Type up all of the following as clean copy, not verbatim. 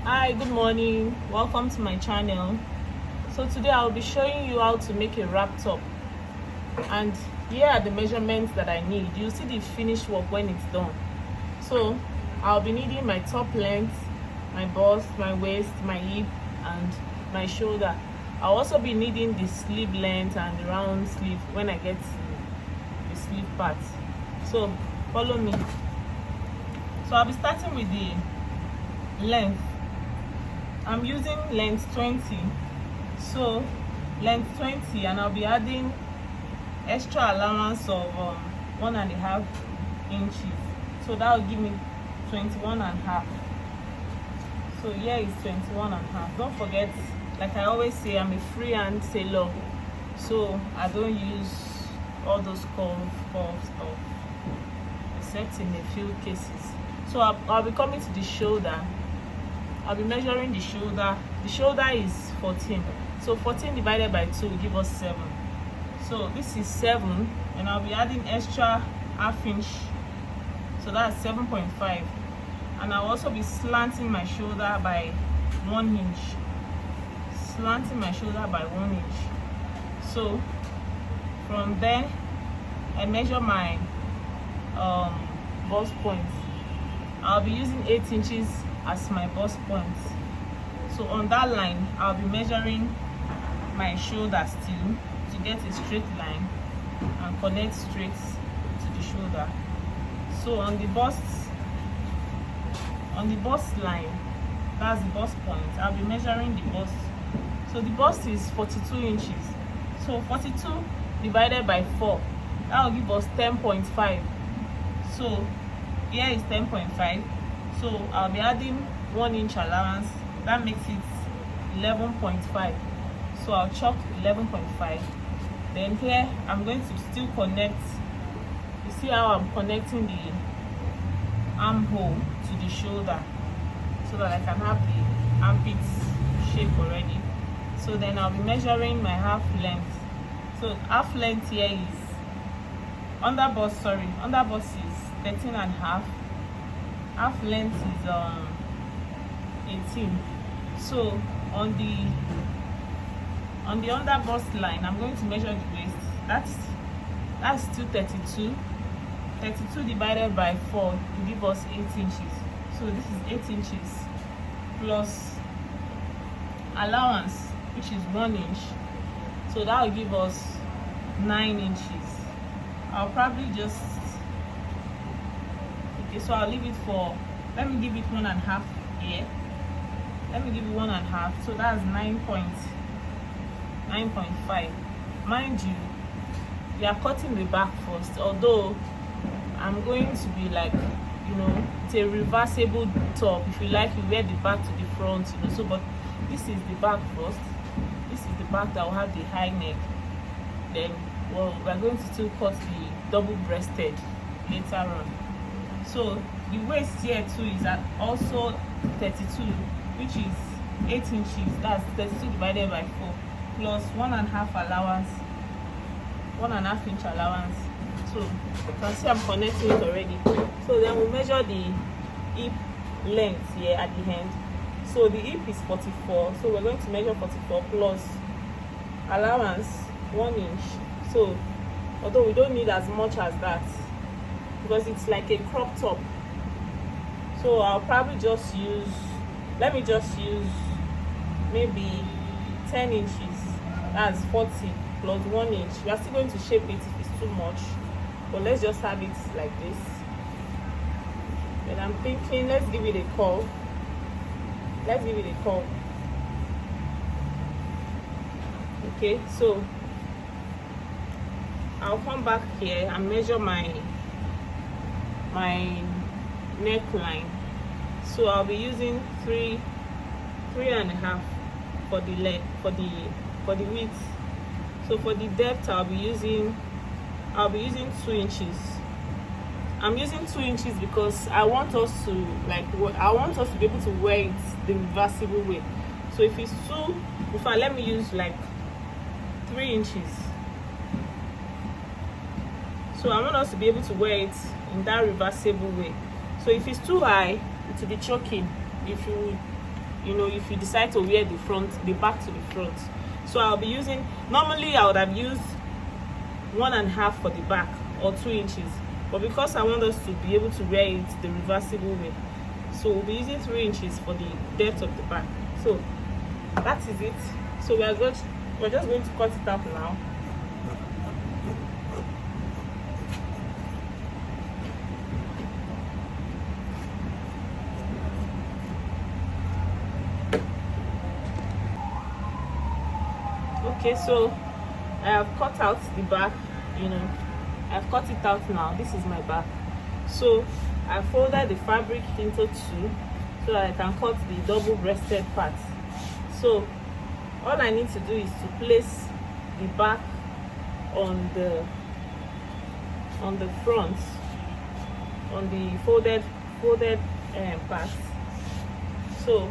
Hi, good morning. Welcome to my channel. So today I'll be showing you how to make a wrap top, and here are the measurements that I need. You'll see the finished work when it's done. So I'll be needing my top length, my bust, my waist, my hip, and my shoulder. I'll also be needing the sleeve length and the round sleeve when I get to the sleeve part. So follow me. So I'll be starting with the length. I'm using length 20, so length 20, and I'll be adding extra allowance of 1.5 inches, so that will give me 21.5. So here is 21.5. Don't forget, like I always say, I'm a freehand tailor, so I don't use all those curves stuff except in a few cases. So I'll be coming to the shoulder. I'll be measuring the shoulder. The shoulder is 14. So 14 divided by 2 will give us 7. So this is 7, and I'll be adding extra ½ inch. So that's 7.5. And I'll also be slanting my shoulder by 1 inch. Slanting my shoulder by 1 inch. So from there, I measure my bust point. I'll be using 8 inches as my bust point. So on that line, I'll be measuring my shoulder still to get a straight line and connect straight to the shoulder. So on the bust line, that's the bust point, I'll be measuring the bust. So the bust is 42 inches. So 42 divided by 4, that will give us 10.5. So here is 10.5. So I'll be adding 1 inch allowance. That makes it 11.5. So I'll chalk 11.5. Then here I'm going to still connect. You see how I'm connecting the armhole to the shoulder, so that I can have the armpit shape already. So then I'll be measuring my half length. So half length here is under bust is 13.5. Half length is 18. So on the under bust line, I'm going to measure the waist. That's still 32. 32 divided by 4 will give us 8 inches. So this is 8 inches plus allowance, which is 1 inch. So that will give us 9 inches. I'll probably just so I'll leave it for, let me give it 1.5 here. Let me give it 1.5. So that's 9.5. Mind you, we are cutting the back first, although I'm going to be like, it's a reversible top. If you like, you wear the back to the front, so, but this is the back first. This is the back that will have the high neck. Then, well, we're going to still cut the double-breasted later on. So the waist here too is also 32, which is 8 inches. That's 32 divided by 4 plus 1.5 allowance, 1.5 inch allowance. So you can see I'm connecting it already. So then we'll measure the hip length here at the end. So the hip is 44. So we're going to measure 44 plus allowance 1 inch. So although we don't need as much as that, because it's like a crop top, so I'll probably just use, let me just use maybe 10 inches. That's 40 plus 1 inch. We are still going to shape it if it's too much, but let's just have it like this. And I'm thinking, let's give it a curve. Okay, so I'll come back here and measure my neckline. So I'll be using 3.5 for the leg, for the width. So for the depth, I'll be using 2 inches. I'm using 2 inches because I want us to be able to wear it the reversible way. So if it's too, in fact, let me use like 3 inches. So I want us to be able to wear it in that reversible way. So if it's too high, it will be choking. If you you know, if you decide to wear the back to the front. So I'll be using, normally I would have used 1.5 for the back or 2 inches, but because I want us to be able to wear it the reversible way, so we'll be using 3 inches for the depth of the back. So that is it. So we're just going to cut it out now. Okay, so I have cut out the back, you know, I've cut it out now. This is my back. So I folded the fabric into 2 so that I can cut the double-breasted part. So all I need to do is to place the back on the front, on the folded part. So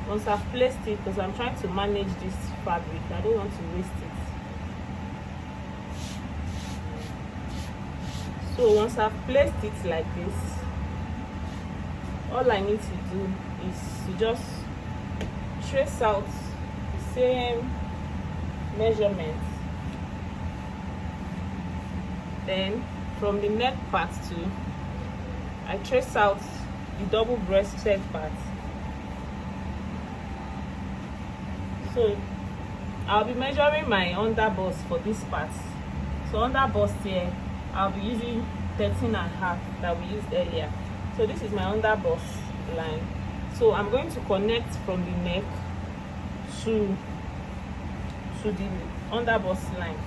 once I've placed it, because I'm trying to manage this fabric, I don't want to waste it. So once I've placed it like this, all I need to do is to just trace out the same measurement. Then from the neck part too, I trace out the double-breasted part. So I'll be measuring my underbust for this part. So underbust here, I'll be using 13.5 that we used earlier. So this is my underbust line. So I'm going to connect from the neck to the underbust line.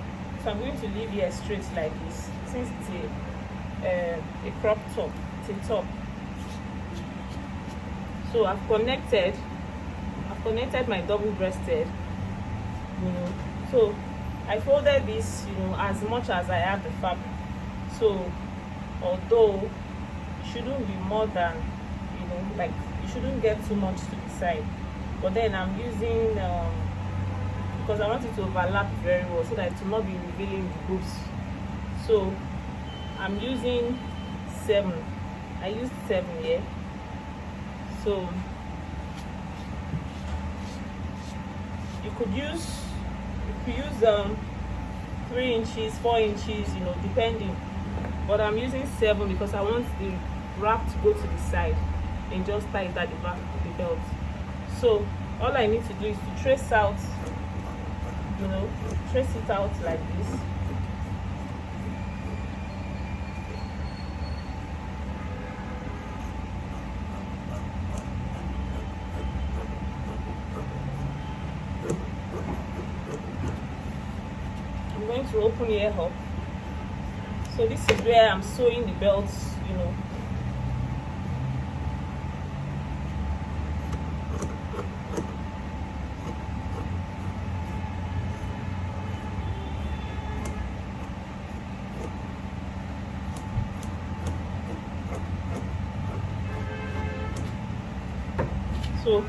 So I'm going to leave here straight like this, since it's a crop top, it's a top. So I've connected my double-breasted, you know. So I folded this, you know, as much as I have the fabric. So although it shouldn't be more than, you know, like you shouldn't get too much to the side, but then I'm using because I want it to overlap very well so that it will not be revealing the boobs. So I'm using 7. I used 7 here. So you could use 3 inches, 4 inches, you know, depending. But I'm using 7 because I want the wrap to go to the side and just tie it at the back of the belt. So all I need to do is to trace out, you know, trace it out like this. I'm going to open here up. So this is where I'm sewing the belts, you know. So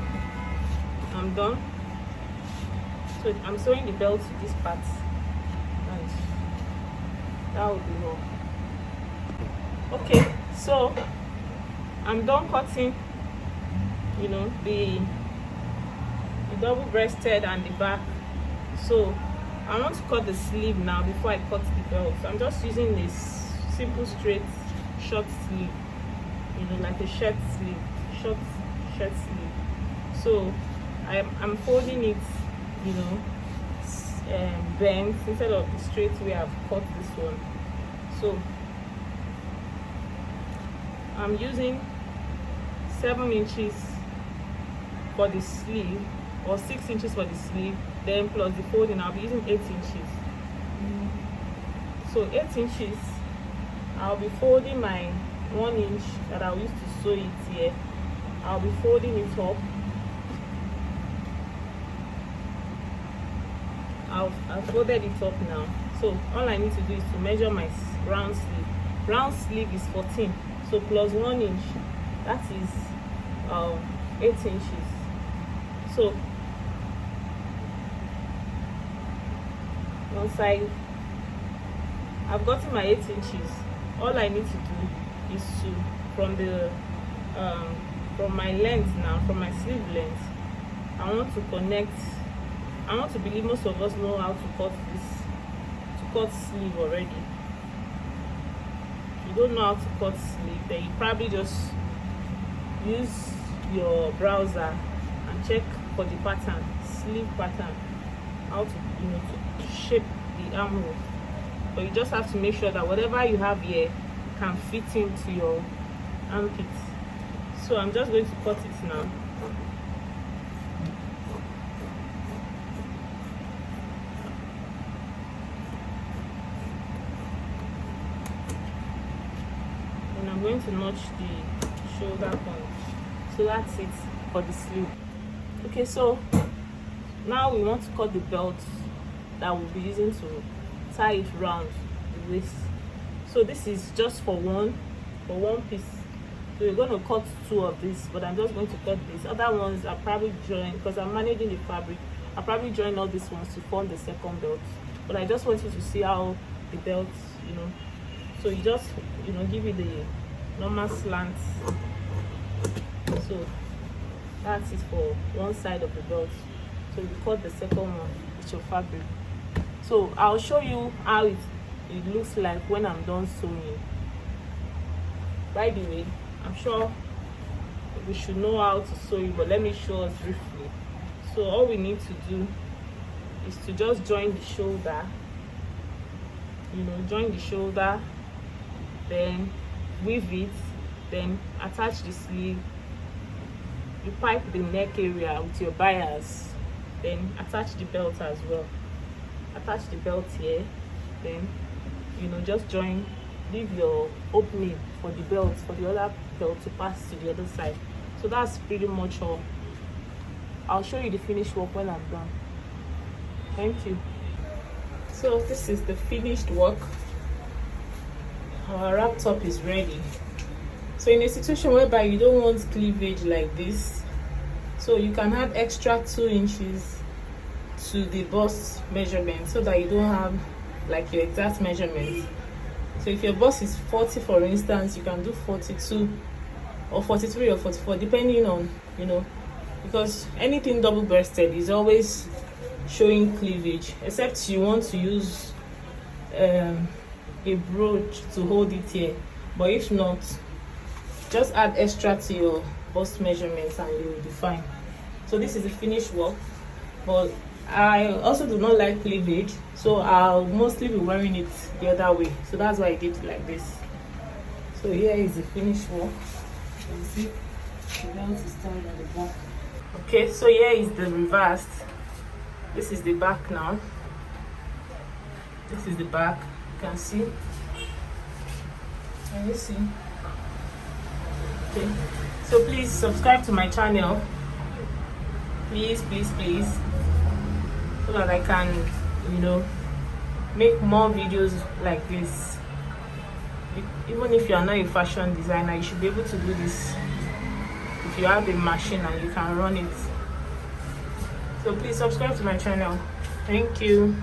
I'm done. So I'm sewing the belt to this part, and that would be all. Okay, so I'm done cutting, you know, the double-breasted and the back. So I want to cut the sleeve now before I cut the belt. So I'm just using this simple straight short sleeve, you know, like a shirt sleeve, short shirt sleeve. So I'm folding it, you know, bent instead of the straight way I've cut this one. So I'm using 7 inches for the sleeve, or 6 inches for the sleeve, then plus the folding I'll be using 8 inches. So 8 inches, I'll be folding my 1 inch that I'll use to sew it here. I'll be folding it up. I've folded it up now. So all I need to do is to measure my round sleeve. Round sleeve is 14. So plus 1 inch, that is 8 inches. So once I've gotten my 8 inches, all I need to do is to from my length now, from my sleeve length, I want to connect. I want to believe most of us know how to cut sleeve already. If you don't know how to cut sleeve, then you probably just use your browser and check for the pattern, sleeve pattern, how to to shape the armhole. But you just have to make sure that whatever you have here can fit into your armpit. So I'm just going to cut it now. And I'm going to notch the shoulder point. So that's it for the sleeve. Okay, so now we want to cut the belt that we'll be using to tie it around the waist. So this is just for one piece. So we're going to cut 2 of this, but I'm just going to cut this. Other ones are probably join, because I'm managing the fabric, I'll probably join all these ones to form the second belt. But I just want you to see how the belt, so you just give it the normal slant. So that's it for one side of the belt. So you cut the second one with your fabric. So I'll show you how it looks like when I'm done sewing. By the way, I'm sure we should know how to sew it, but let me show us briefly. So all we need to do is to just join the shoulder, join the shoulder, then weave it, then attach the sleeve. You pipe the neck area with your bias, then attach the belt as well. Attach the belt here, then just join, leave your opening for the belt, for the other belt to pass to the other side. So that's pretty much all. I'll show you the finished work when I'm done. Thank you. So this is the finished work. Our wrap top is ready. So in a situation whereby you don't want cleavage like this, so you can add extra 2 inches to the bust measurement so that you don't have like your exact measurement. So if your bust is 40, for instance, you can do 42 or 43 or 44, depending on, because anything double-breasted is always showing cleavage, except you want to use a brooch to hold it here. But if not, just add extra to your bust measurements and you will be fine. So this is the finished work, but I also do not like cleavage, so I'll mostly be wearing it the other way. So that's why I did it like this. So here is the finished work. You can see the belt is tied at the back. Okay, so here is the reversed. This is the back now. This is the back. You can see. Can you see? Okay. So please subscribe to my channel. Please, so that I can, make more videos like this. Even if you are not a fashion designer, you should be able to do this if you have a machine and you can run it. So please subscribe to my channel. Thank you.